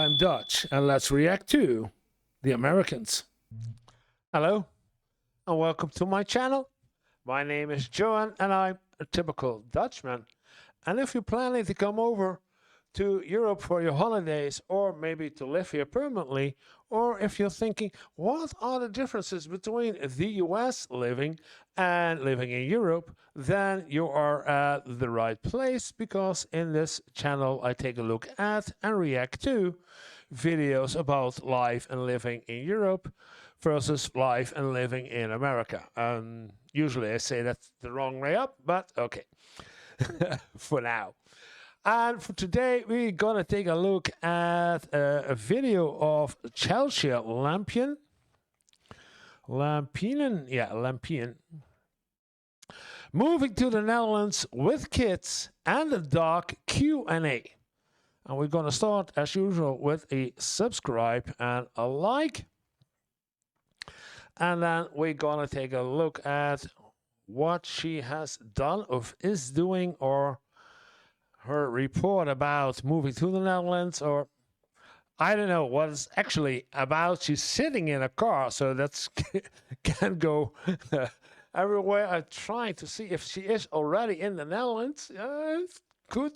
I'm Dutch, and let's react to the Americans. Hello, and welcome to my channel. My name is Johan, and I'm a typical Dutchman. And if you're planning to come over to Europe for your holidays, or maybe to live here permanently, or if you're thinking, what are the differences between the US living and living in Europe, then you are at the right place, because in this channel I take a look at and react to videos about life and living in Europe versus life and living in America. Usually I say that's the wrong way up, but okay, for now. And for today, we're going to take a look at a video of Chelsea Lampion. Lampion. Moving to the Netherlands with kids and a dog Q&A. And we're going to start, as usual, with a subscribe and a like. And then we're going to take a look at what she has done or is doing, or her report about moving to the Netherlands, or I don't know what it's actually about. She's sitting in a car, so that's can go everywhere. I try to see if she is already in the Netherlands. Could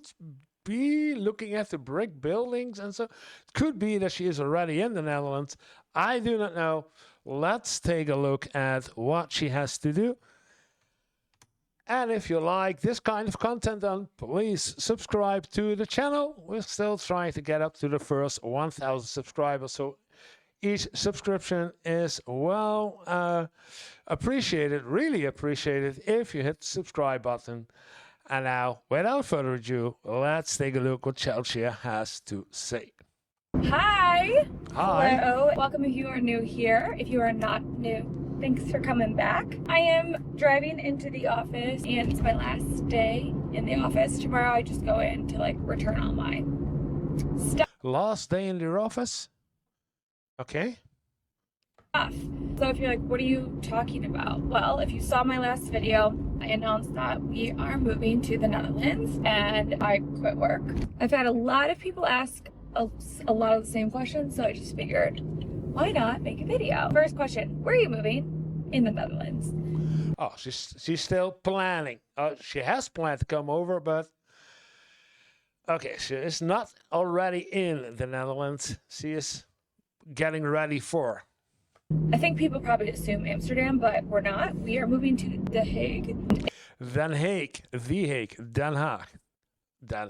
be looking at the brick buildings, and so it could be that she is already in the Netherlands. I do not know. Let's take a look at what she has to do. And if you like this kind of content, then please subscribe to the channel. We're still trying to get up to the first 1,000 subscribers. So each subscription is well appreciated, really appreciated, if you hit the subscribe button. And now, without further ado, let's take a look what Chelsea has to say. Hi. Hi. Hello. Welcome if you are new here. If you are not new, thanks for coming back. I am driving into the office, and it's my last day in the office. Tomorrow I just go in to return all my stuff. Last day in your office? Okay. So if you're like, what are you talking about? Well, if you saw my last video, I announced that we are moving to the Netherlands and I quit work. I've had a lot of people ask a lot of the same questions, so I just figured, why not make a video? First question, where are you moving? In the Netherlands. Oh, she's still planning. She has planned to come over, but okay, she is not already in the Netherlands. She is getting ready for. I think people probably assume Amsterdam, but we're not. We are moving to The Hague. Den Haag, Den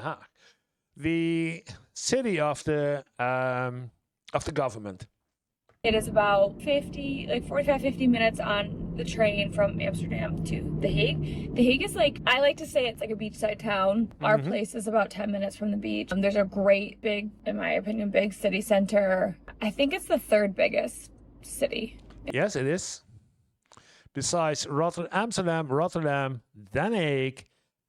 Haag, the city of the government. It is about 45, 50 minutes on the train from Amsterdam to The Hague. The Hague is I like to say it's like a beachside town. Our place is about 10 minutes from the beach. There's a great big, in my opinion, big city center. I think it's the third biggest city. Yes, it is. Besides Amsterdam, Rotterdam, Den Haag,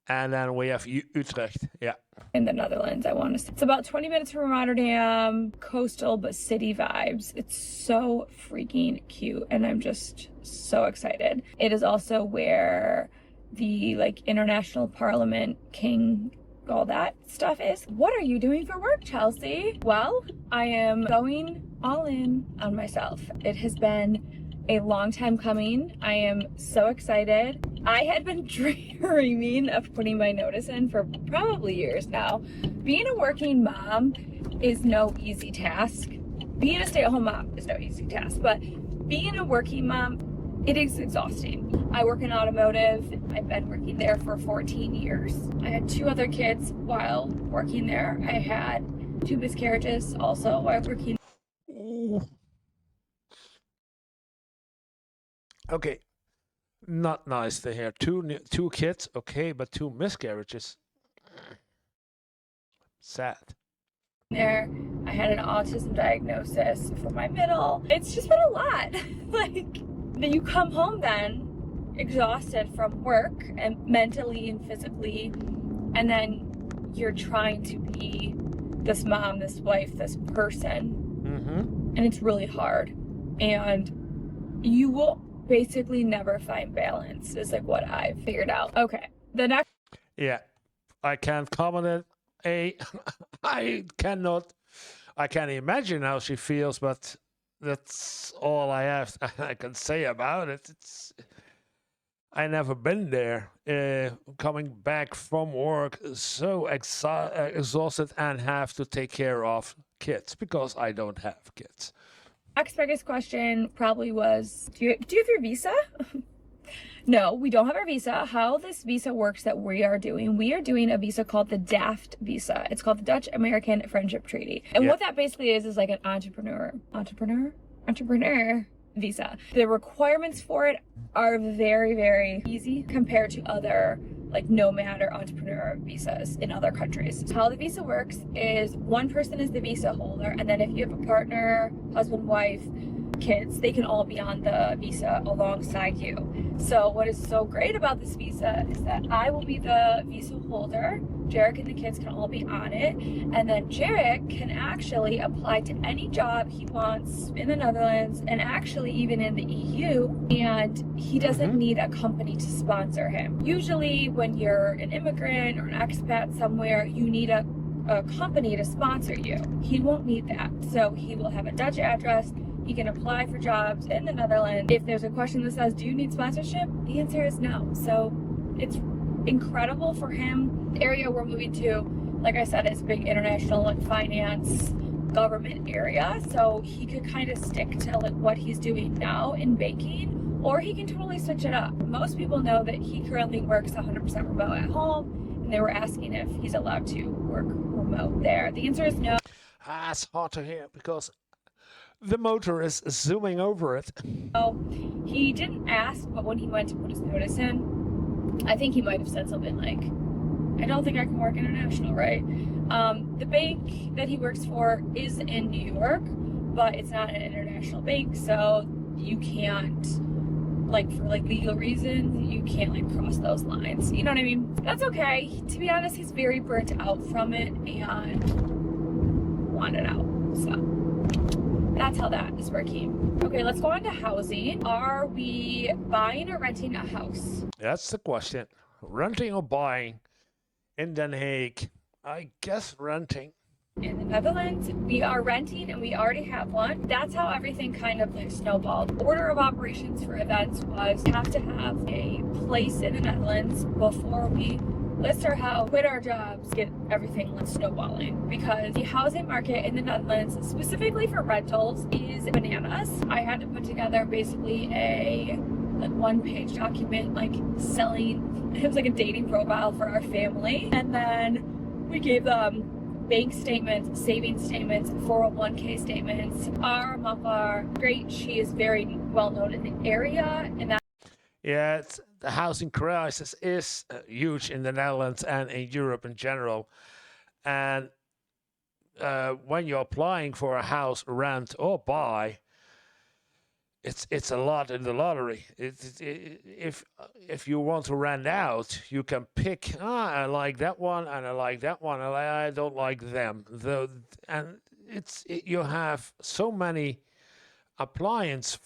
and then we have Utrecht. Yeah. In the Netherlands, I want to say. It's about 20 minutes from Rotterdam, coastal but city vibes. It's so freaking cute, and I'm just so excited. It is also where the international parliament, king, all that stuff is. What are you doing for work, Chelsea? Well, I am going all in on myself. It has been a long time coming. I am so excited. I had been dreaming of putting my notice in for probably years now. Being a working mom is no easy task. Being a stay-at-home mom is no easy task, but being a working mom, it is exhausting. I work in automotive. I've been working there for 14 years. I had 2 other kids while working there. I had 2 miscarriages also while working. Okay, not nice to hear. 2 kids, okay, but 2 miscarriages. Sad. There, I had an autism diagnosis for my middle. It's just been a lot. Then you come home then exhausted from work and mentally and physically, and then you're trying to be this mom, this wife, this person, and it's really hard. And you will basically never find balance, is what I've figured out. Okay, the next. Yeah, I can't comment it. I cannot I can't imagine how she feels, but that's all I can say about it. I never been there. Coming back from work, so exhausted and have to take care of kids because I don't have kids. Next biggest question probably was, do you have your visa? No, we don't have our visa. How this visa works that we are doing a visa called the DAFT visa. It's called the Dutch American Friendship Treaty. And what that basically is like an entrepreneur visa. The requirements for it are very, very easy compared to other like nomad or entrepreneur visas in other countries. How the visa works is one person is the visa holder, and then if you have a partner, husband, wife, kids, they can all be on the visa alongside you. So what is so great about this visa is that I will be the visa holder, Jarek and the kids can all be on it, and then Jarek can actually apply to any job he wants in the Netherlands and actually even in the EU, and he doesn't need a company to sponsor him. Usually when you're an immigrant or an expat somewhere, you need a company to sponsor you. He won't need that. So he will have a Dutch address. He can apply for jobs in the Netherlands. If there's a question that says, do you need sponsorship? The answer is no. So it's incredible for him. The area we're moving to, like I said, is big international like finance, government area. So he could kind of stick to like what he's doing now in banking, or he can totally switch it up. Most people know that he currently works 100% remote at home, and they were asking if he's allowed to work remote there. The answer is no. It's hard to hear because the motor is zooming over it. So he didn't ask, but when he went to put his notice in, I think he might have said something like, I don't think I can work international, right? The bank that he works for is in New York, but it's not an international bank, so you can't, like for like legal reasons, you can't like cross those lines. You know what I mean? That's okay. To be honest, he's very burnt out from it and wanted out, so. That's how that is working. Okay, let's go on to housing. Are we buying or renting a house? That's the question. Renting or buying in Den Haag? I guess renting. In the Netherlands, we are renting and we already have one. That's how everything kind of like snowballed. Order of operations for events was we have to have a place in the Netherlands before we list our house, quit our jobs, get everything like snowballing, because the housing market in the Netherlands, specifically for rentals, is bananas. I had to put together basically a like one-page document like selling, it was like a dating profile for our family, and then we gave them bank statements, savings statements, 401k statements. Our mama, great, she is very well known in the area, and that the housing crisis is huge in the Netherlands and in Europe in general. And when you're applying for a house, rent or buy, it's a lot in the lottery. If you want to rent out, you can pick. I like that one, and I like that one, and I don't like them. You have so many applicants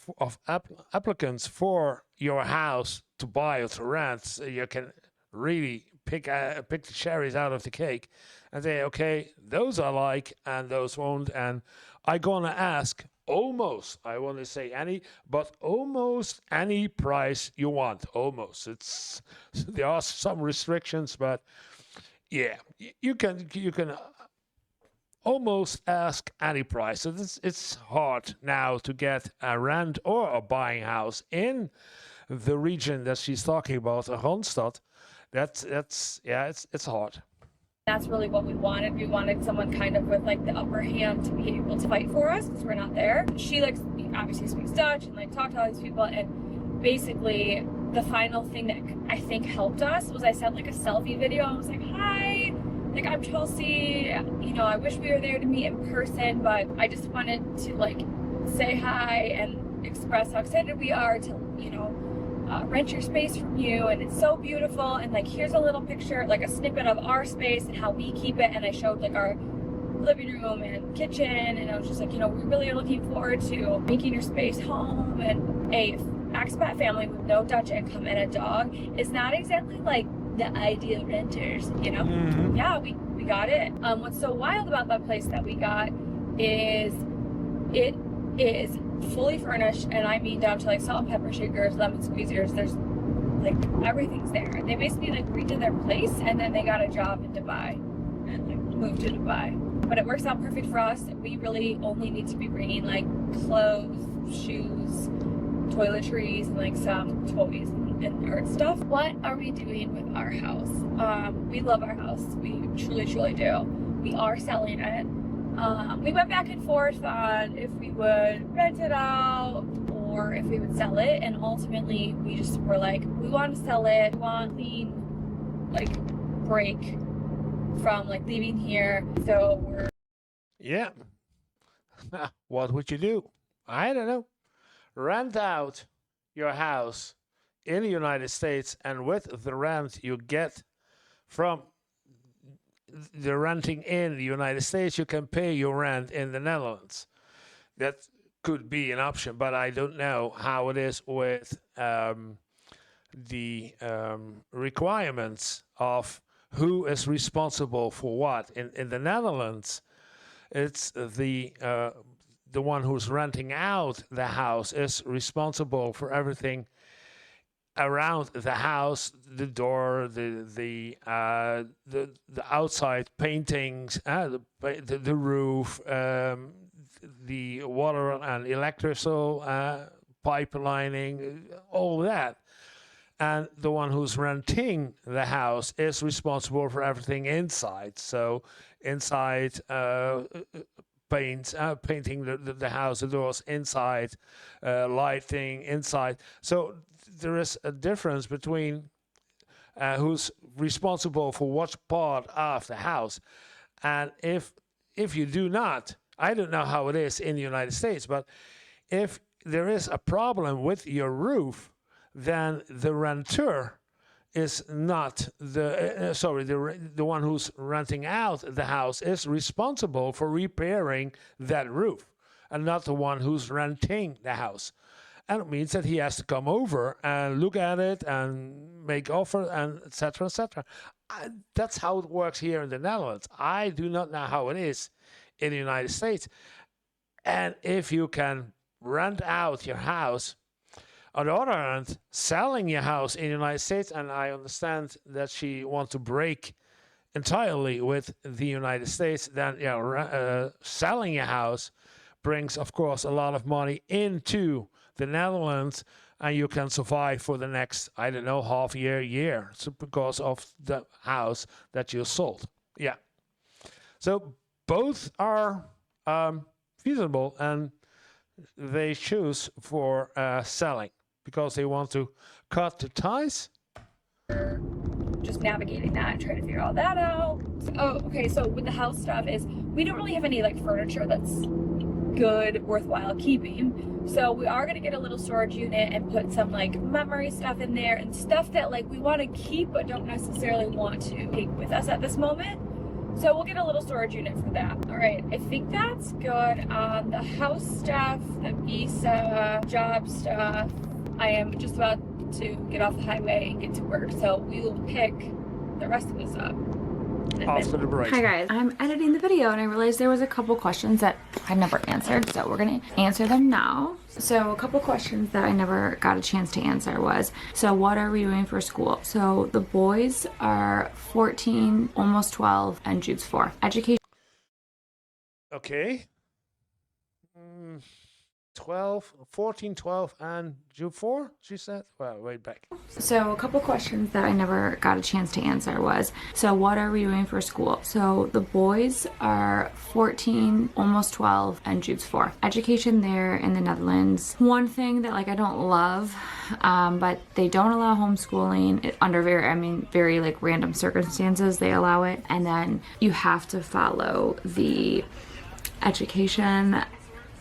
for your house to buy or to rent. So you can really pick the cherries out of the cake and say, okay, those I like and those won't. And I'm gonna ask almost, I want to say almost any price you want. Almost. There are some restrictions, but yeah, you can almost ask any price. So it's hard now to get a rent or a buying house in the region that she's talking about, Randstad. It's hard. That's really what we wanted. We wanted someone kind of with like the upper hand to be able to fight for us because we're not there. She like obviously speaks Dutch and like talked to all these people, and basically the final thing that I think helped us was I sent like a selfie video. I was like, hi, like I'm Chelsea, you know, I wish we were there to meet in person, but I just wanted to like say hi and express how excited we are to, you know, rent your space from you, and it's so beautiful, and like here's a little picture, like a snippet of our space and how we keep it, and I showed like our living room and kitchen, and I was just like, you know, we really are looking forward to making your space home. And a expat family with no Dutch income and a dog is not exactly like the ideal renters, you know. Yeah, we got it. What's so wild about that place that we got is it is fully furnished, and I mean down to like salt and pepper shakers, lemon squeezers. There's like everything's there. They basically like redid their place, and then they got a job in Dubai and like moved to Dubai. But it works out perfect for us. We really only need to be bringing like clothes, shoes, toiletries, and like some toys and nerd stuff. What are we doing with our house? We love our house. We truly do. We are selling it. We went back and forth on if we would rent it out or if we would sell it, and ultimately we just were like, we want to sell it. We want clean like break from like leaving here. So we're Yeah. What would you do? I don't know. Rent out your house in the United States, and with the rent you get from the renting in the United States, you can pay your rent in the Netherlands. That could be an option, but I don't know how it is with the requirements of who is responsible for what. In the Netherlands, it's the one who's renting out the house is responsible for everything around the house, the door, the outside paintings, the roof, the water and electrical pipelining, all that. And the one who's renting the house is responsible for everything inside. So inside painting the house, the doors inside, lighting inside. So there is a difference between who's responsible for what part of the house. And if you do not, I don't know how it is in the United States, but if there is a problem with your roof, then the renter is not the one who's renting out the house is responsible for repairing that roof, and not the one who's renting the house. And it means that he has to come over and look at it and make offer and etc. etc. That's how it works here in the Netherlands. I do not know how it is in the United States. And if you can rent out your house, on the other hand, selling your house in the United States, and I understand that she wants to break entirely with the United States, then selling your house brings, of course, a lot of money into the Netherlands, and you can survive for the next, I don't know, half year, so because of the house that you sold. Yeah. So both are feasible, and they choose for selling because they want to cut the ties. Just navigating that and trying to figure all that out. Oh, okay. So with the house stuff is we don't really have any like furniture that's good, worthwhile keeping. So we are going to get a little storage unit and put some like memory stuff in there and stuff that like we want to keep but don't necessarily want to take with us at this moment. So we'll get a little storage unit for that. All right, I think that's good. The house stuff, the visa, job stuff, I am just about to get off the highway and get to work. So we will pick the rest of this up After the break. Hi guys, I'm editing the video and I realized there was a couple questions that I never answered, so we're gonna answer them now. So a couple questions that I never got a chance to answer was, so what are we doing for school? So the boys are 14, almost 12, and Jude's 4. Education. Okay. 14, 12, and Jude 4, she said? Well, wait back. So a couple questions that I never got a chance to answer was, so what are we doing for school? So the boys are 14, almost 12, and Jude's 4. Education there in the Netherlands. One thing that like I don't love, but they don't allow homeschooling under very like random circumstances they allow it, and then you have to follow the education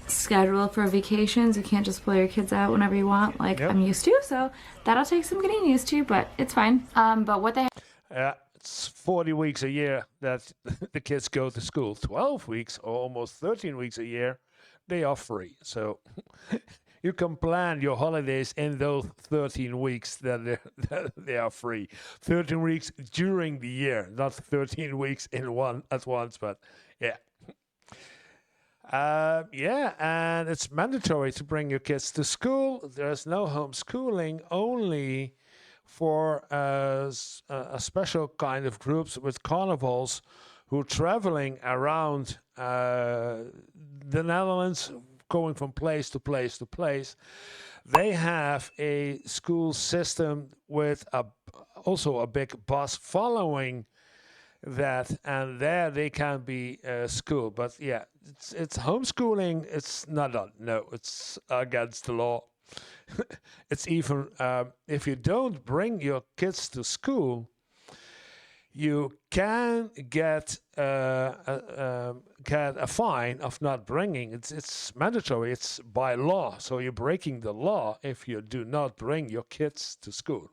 schedule for vacations. You can't just pull your kids out whenever you want, like I'm used to. So that'll take some getting used to, but it's fine. But what they it's 40 weeks a year that the kids go to school. 12 weeks or almost 13 weeks a year, they are free. So you can plan your holidays in those 13 weeks that they are free. 13 weeks during the year, not 13 weeks in one at once, but yeah. Yeah, and it's mandatory to bring your kids to school. There's no homeschooling, only for a special kind of groups with carnivals who are traveling around the Netherlands, going from place to place to place. They have a school system with also a big bus following that, and there they can be schooled. But yeah, it's homeschooling. It's not no, it's against the law. It's even if you don't bring your kids to school, you can get a fine of not bringing. It's mandatory. It's by law. So you're breaking the law if you do not bring your kids to school.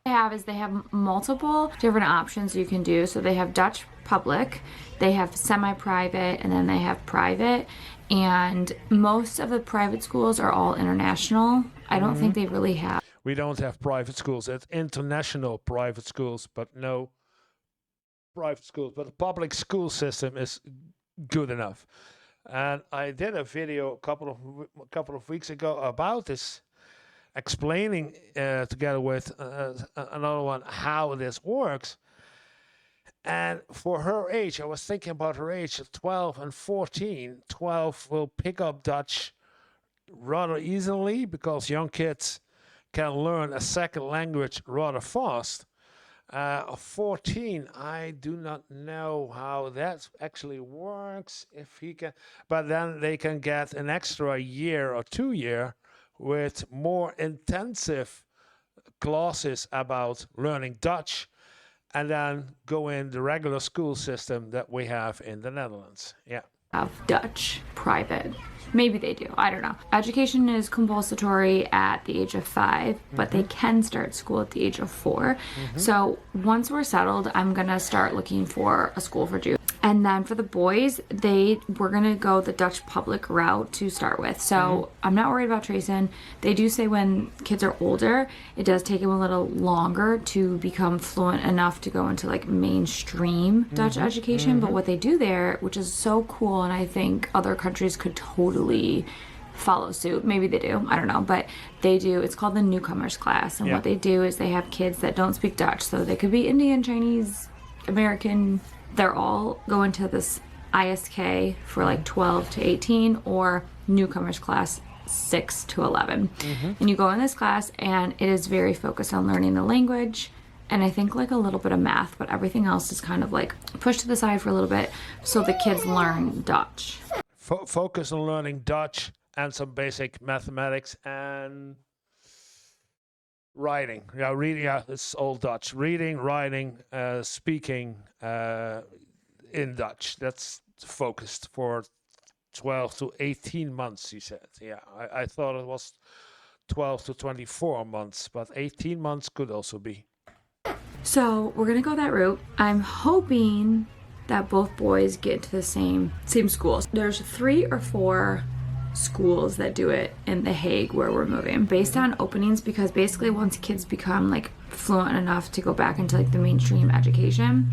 They have multiple different options you can do. So they have Dutch public, they have semi-private, and then they have private. And most of the private schools are all international. I don't think they really have. We don't have private schools. It's international private schools, but no private schools. But the public school system is good enough. And I did a video a couple of weeks ago about this, explaining together with another one how this works. And for her age, I was thinking about her age, 12 and 14. 12 will pick up Dutch rather easily because young kids can learn a second language rather fast. 14, I do not know how that actually works. If he can, but then they can get an extra year or 2 year with more intensive classes about learning Dutch, and then go in the regular school system that we have in the Netherlands. Yeah. Have Dutch private. Maybe they do. I don't know. Education is compulsory at the age of 5, but they can start school at the age of 4. So once we're settled, I'm going to start looking for a school for Jews. And then for the boys, we're going to go the Dutch public route to start with. So I'm not worried about Trayson. They do say when kids are older, it does take them a little longer to become fluent enough to go into like mainstream Dutch education. But what they do there, which is so cool, and I think other countries could totally follow suit. Maybe they do. I don't know. But they do. It's called the newcomers class. And what they do is they have kids that don't speak Dutch. So they could be Indian, Chinese, American. They're all going to this ISK for like 12 to 18 or newcomers class 6 to 11. And you go in this class and it is very focused on learning the language and I think like a little bit of math, but everything else is kind of like pushed to the side for a little bit so the kids learn Dutch. Focus on learning Dutch and some basic mathematics and writing. Yeah, reading. Yeah, it's all Dutch. Reading, writing, speaking in Dutch. That's focused for 12 to 18 months, he said. Yeah, I thought it was 12 to 24 months, but 18 months could also be. So we're going to go that route. I'm hoping that both boys get to the same schools. There's 3 or 4 schools that do it in The Hague where we're moving based on openings, because basically once kids become like fluent enough to go back into like the mainstream education,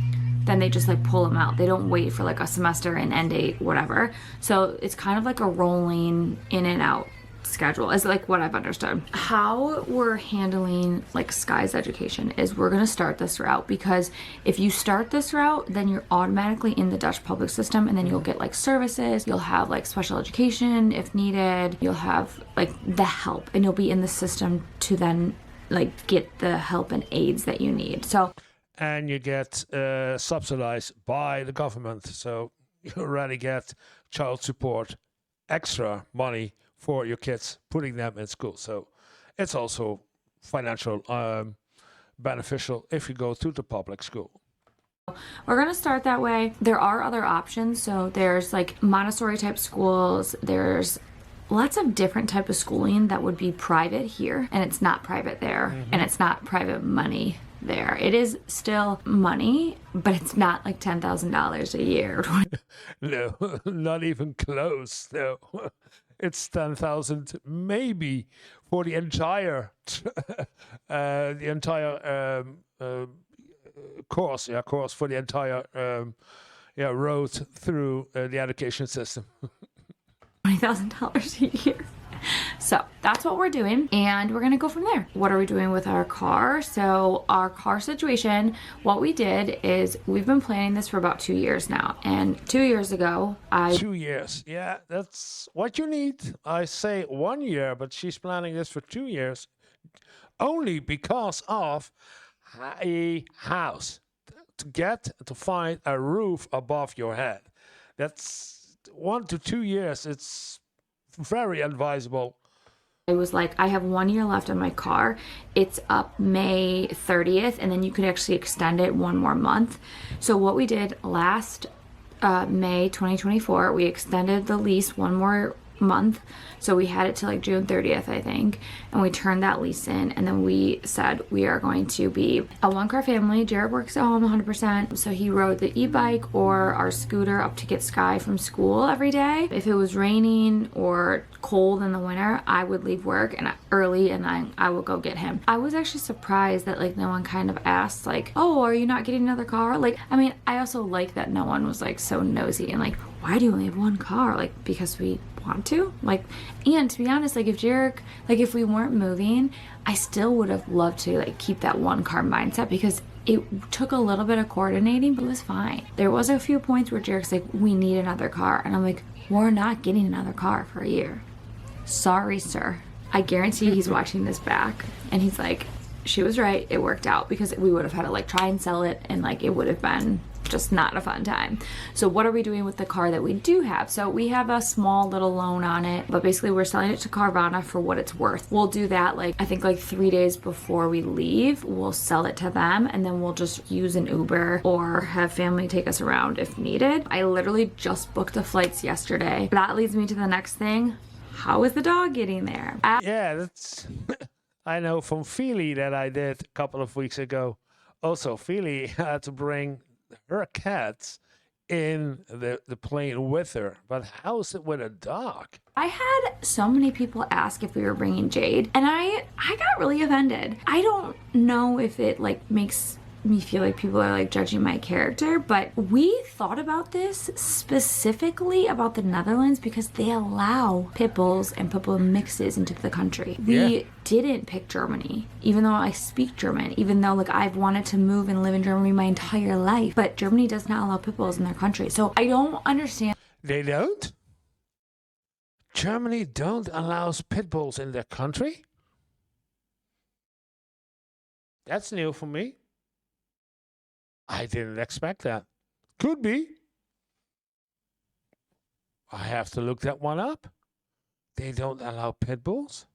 then they just like pull them out. They don't wait for like a semester and end date, whatever. So it's kind of like a rolling in and out schedule is like what I've understood. How we're handling like Sky's education is we're going to start this route, because if you start this route, then you're automatically in the Dutch public system, and then you'll get like services, you'll have like special education if needed, you'll have like the help, and you'll be in the system to then like get the help and aids that you need. So and you get subsidized by the government, so you already get child support, extra money for your kids, putting them in school. So it's also financial beneficial if you go to the public school. We're going to start that way. There are other options. So there's like Montessori type schools. There's lots of different type of schooling that would be private here, and it's not private there, and it's not private money there. It is still money, but it's not like $10,000 a year. No, not even close. No. It's 10,000 maybe for the entire course. Yeah, course for the entire road through the education system. $20,000 a year. So that's what we're doing, and we're gonna go from there. What are we doing with our car? So our car situation, what we did is we've been planning this for about 2 years now, and 2 years ago 2 years. Yeah, that's what you need. I say 1 year, but she's planning this for 2 years only because of a house to find a roof above your head. That's 1 to 2 years. It's very advisable. I was like, I have 1 year left on my car. It's up May 30th, and then you could actually extend it 1 more month. So what we did last May 2024, we extended the lease 1 more month. So we had it to like June 30th, I think, and we turned that lease in, and then we said we are going to be a 1-car family. Jared works at home 100%, so he rode the e-bike or our scooter up to get Sky from school every day. If it was raining or cold in the winter, I would leave work and early, and then I would go get him. I was actually surprised that like no one kind of asked like, oh, are you not getting another car? Like, I mean, I also like that no one was like so nosy and like, why do you only have 1 car? Like, because we want to, like, and to be honest, like if Jarek, like if we weren't moving, I still would have loved to like keep that 1-car mindset, because it took a little bit of coordinating, but it was fine. There was a few points where Jarek's like, we need another car, and I'm like, we're not getting another car for a year. Sorry, sir. I guarantee he's watching this back and he's like, she was right, it worked out, because we would have had to like try and sell it, and like it would have been just not a fun time. So what are we doing with the car that we do have? So we have a small little loan on it, but basically we're selling it to Carvana for what it's worth. We'll do that like, I think like 3 days before we leave, we'll sell it to them, and then we'll just use an Uber or have family take us around if needed. I literally just booked the flights yesterday. That leads me to the next thing. How is the dog getting there? Yeah, that's I know from Feely that I did a couple of weeks ago. Also, Feely had to bring her cats in the plane with her. But how's it with a dog? I had so many people ask if we were bringing Jade, and I got really offended. I don't know if it like makes me feel like people are like judging my character, but we thought about this specifically about the Netherlands because they allow pit bulls and pit bull mixes into the country. We didn't pick Germany, even though I speak German, even though like I've wanted to move and live in Germany my entire life, but Germany does not allow pit bulls in their country. So I don't understand. They don't? Germany don't allow pit bulls in their country? That's new for me. I didn't expect that. Could be. I have to look that one up. They don't allow pit bulls?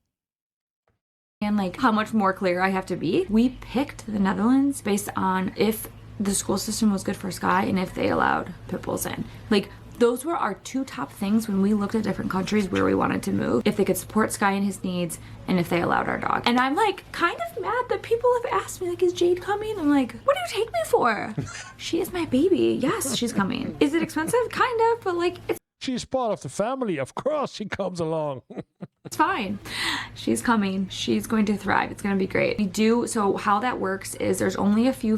And like how much more clear I have to be. We picked the Netherlands based on if the school system was good for Sky and if they allowed pit bulls in. Like those were our 2 top things when we looked at different countries where we wanted to move. If they could support Sky and his needs, and if they allowed our dog. And I'm like kind of mad that people have asked me like, is Jade coming? I'm like, what do you take me for? She is my baby. Yes, she's coming. Is it expensive? Kind of, but like it's She's part of the family. Of course she comes along. It's fine. She's coming. She's going to thrive. It's going to be great. We do. So how that works is there's only a few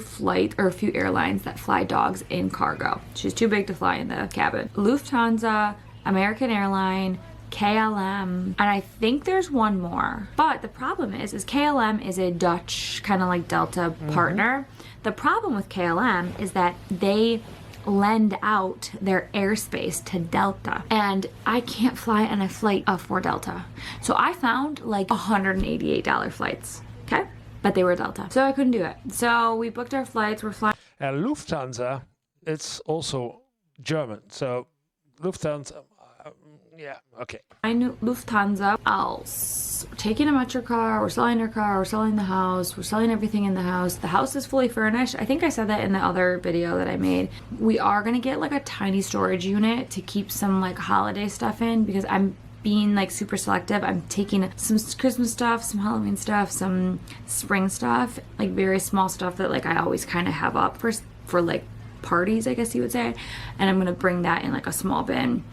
airlines that fly dogs in cargo. She's too big to fly in the cabin. Lufthansa, American Airline, KLM, and I think there's one more. But the problem is KLM is a Dutch kind of like Delta partner. The problem with KLM is that they lend out their airspace to Delta, and I can't fly on a flight for Delta. So I found like $188 flights, okay? But they were Delta, so I couldn't do it. So we booked our flights, we're flying. And Lufthansa, it's also German, so Lufthansa, yeah, okay. I knew Lufthansa else. We're taking a metro car, we're selling our car, we're selling the house, we're selling everything in the house. The house is fully furnished. I think I said that in the other video that I made. We are gonna get like a tiny storage unit to keep some like holiday stuff in, because I'm being like super selective. I'm taking some Christmas stuff, some Halloween stuff, some spring stuff, like very small stuff that like I always kind of have up for like parties, I guess you would say. And I'm gonna bring that in like a small bin.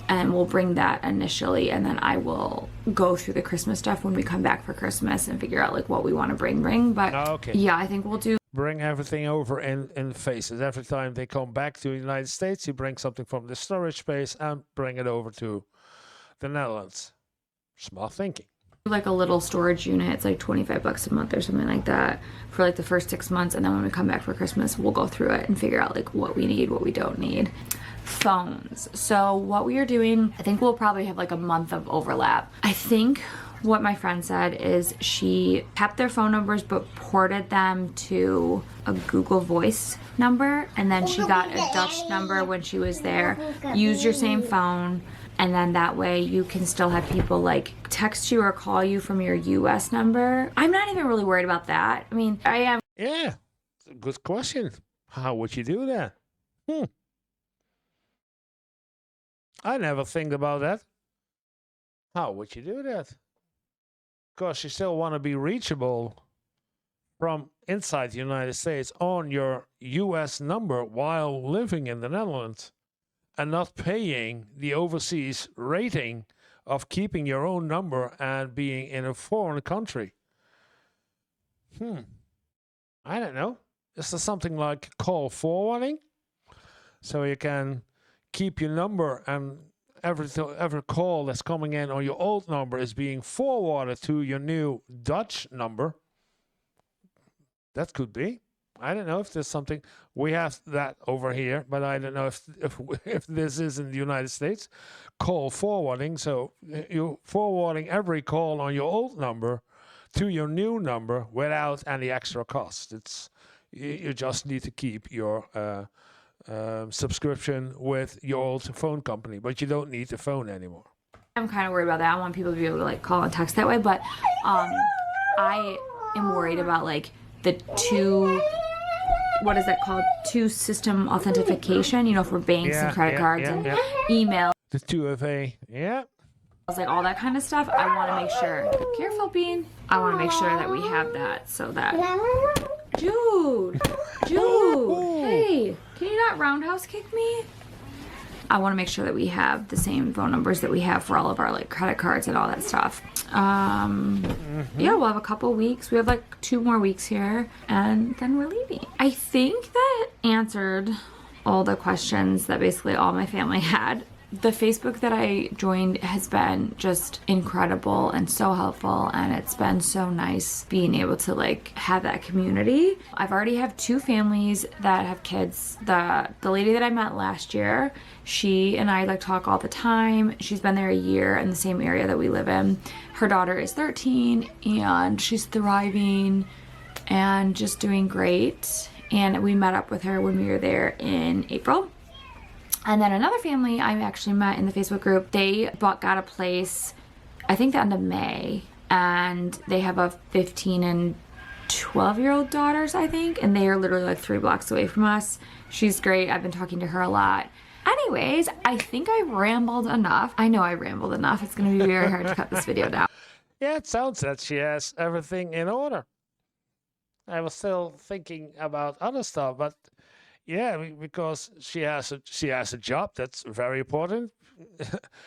And we'll bring that initially, and then I will go through the Christmas stuff when we come back for Christmas and figure out like what we want to bring. But yeah, I think we'll do. Bring everything over in phases. Every time they come back to the United States, you bring something from the storage space and bring it over to the Netherlands. Smart thinking. Like a little storage unit. It's like $25 a month or something like that for like the first 6 months, and then when we come back for Christmas, we'll go through it and figure out like what we need, what we don't need. Phones. So what we are doing, I think we'll probably have like a month of overlap. I think what my friend said is she kept their phone numbers but ported them to a Google Voice number, and then she got a Dutch number when she was there. Use your same phone, and then that way you can still have people like text you or call you from your US number. I'm not even really worried about that. I mean, I am. Yeah, good question. How would you do that? I never think about that. How would you do that? Because you still want to be reachable from inside the United States on your US number while living in the Netherlands and not paying the overseas rating of keeping your own number and being in a foreign country. I don't know. Is there something like call forwarding? So you can keep your number and every call that's coming in on your old number is being forwarded to your new Dutch number. That could be. I don't know if there's something. We have that over here, but I don't know if this is in the United States. Call forwarding. So you're forwarding every call on your old number to your new number without any extra cost. You just need to keep your subscription with your old phone company, but you don't need the phone anymore. I'm kind of worried about that. I want people to be able to like call and text that way, but I am worried about like the what is that called? Two system authentication, you know, for banks and credit cards and email. The 2FA, yeah. Like all that kind of stuff. I want to make sure. Careful, Bean. I want to make sure that we have that so that. Jude, hey, can you not roundhouse kick me? I want to make sure that we have the same phone numbers that we have for all of our like credit cards and all that stuff. Yeah, we'll have a couple weeks. We have like 2 more weeks here, and then we're leaving. I think that answered all the questions that basically all my family had. The Facebook that I joined has been just incredible and so helpful, and it's been so nice being able to like have that community. I've already have 2 families that have kids. The lady that I met last year, she and I like talk all the time. She's been there a year in the same area that we live in. Her daughter is 13 and she's thriving and just doing great. And we met up with her when we were there in April. And then another family I actually met in the Facebook group, they got a place, I think the end of May, and they have a 15 and 12-year-old daughters, I think, and they are literally like 3 blocks away from us. She's great. I've been talking to her a lot. Anyways, I think I rambled enough. I know I rambled enough. It's going to be very hard to cut this video down. Yeah, it sounds that she has everything in order. I was still thinking about other stuff, but yeah, because she has a job that's very important.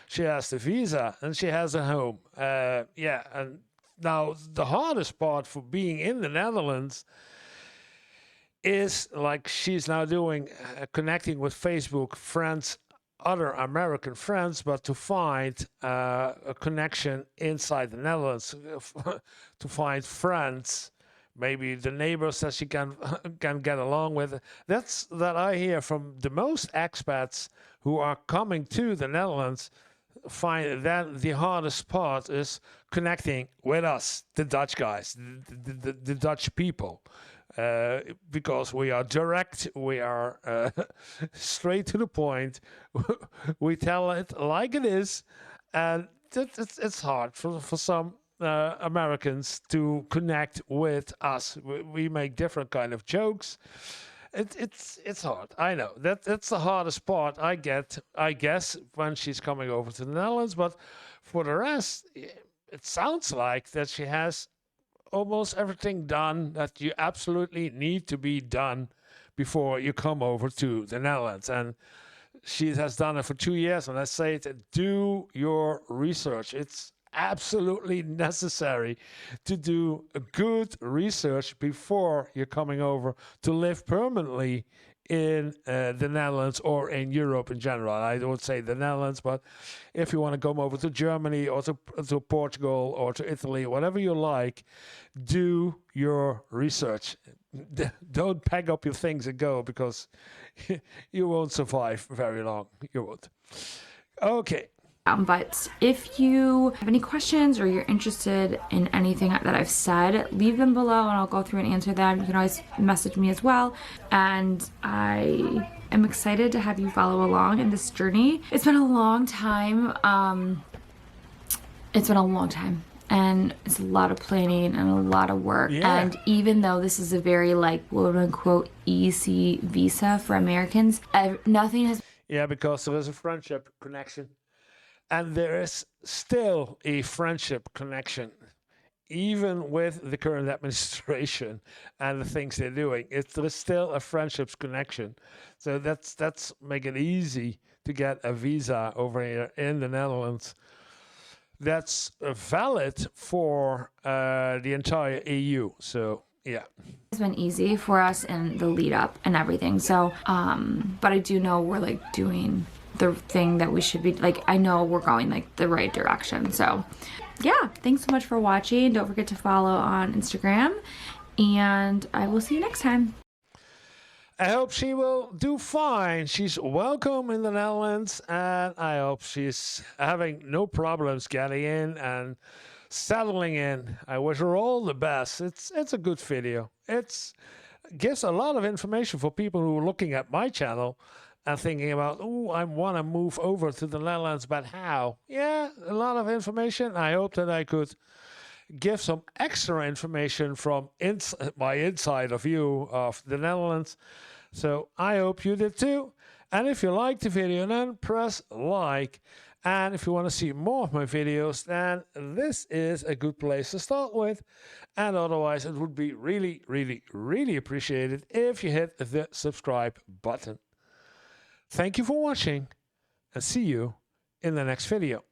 She has the visa and she has a home. And now the hardest part for being in the Netherlands is like she's now doing connecting with Facebook friends, other American friends, but to find a connection inside the Netherlands, to find friends. Maybe the neighbors that she can get along with. That's that I hear from the most expats who are coming to the Netherlands. Find that the hardest part is connecting with us, the Dutch guys, the Dutch people, because we are direct, we are straight to the point. We tell it like it is, and it's hard for some Americans to connect with us. We make different kind of jokes. It's hard. I know that's the hardest part I guess when she's coming over to the Netherlands. But for the rest, it sounds like that she has almost everything done that you absolutely need to be done before you come over to the Netherlands. And she has done it for 2 years. And I say that do your research. It's absolutely necessary to do a good research before you're coming over to live permanently in the Netherlands or in Europe in general. I don't say the Netherlands, but if you want to come over to Germany or to Portugal or to Italy, whatever you like, do your research. Don't pack up your things and go, because you won't survive very long. You won't. Okay. But if you have any questions or you're interested in anything that I've said, leave them below and I'll go through and answer them. You can always message me as well. And I am excited to have you follow along in this journey. It's been a long time. And it's a lot of planning and a lot of work. Yeah. And even though this is a very, like, quote unquote easy visa for Americans, nothing has. Yeah, because there is a friendship connection. And there is still a friendship connection, even with the current administration and the things they're doing. There is still a friendships connection. So that's make it easy to get a visa over here in the Netherlands. That's valid for the entire EU. So yeah, It's been easy for us in the lead up and everything. So, but I do know we're like doing the thing that we should be, like, I know we're going like the right direction. So yeah, thanks so much for watching. Don't forget to follow on Instagram, and I will see you next time. I hope she will do fine. She's welcome in the Netherlands, and I hope she's having no problems getting in and settling in. I wish her all the best. It's a good video. It gives a lot of information for people who are looking at my channel and thinking about, oh, I want to move over to the Netherlands, but how? Yeah, a lot of information. I hope that I could give some extra information from my insider view of the Netherlands. So I hope you did too. And if you liked the video, then press like. And if you want to see more of my videos, then this is a good place to start with. And otherwise, it would be really, really, really appreciated if you hit the subscribe button. Thank you for watching, and see you in the next video.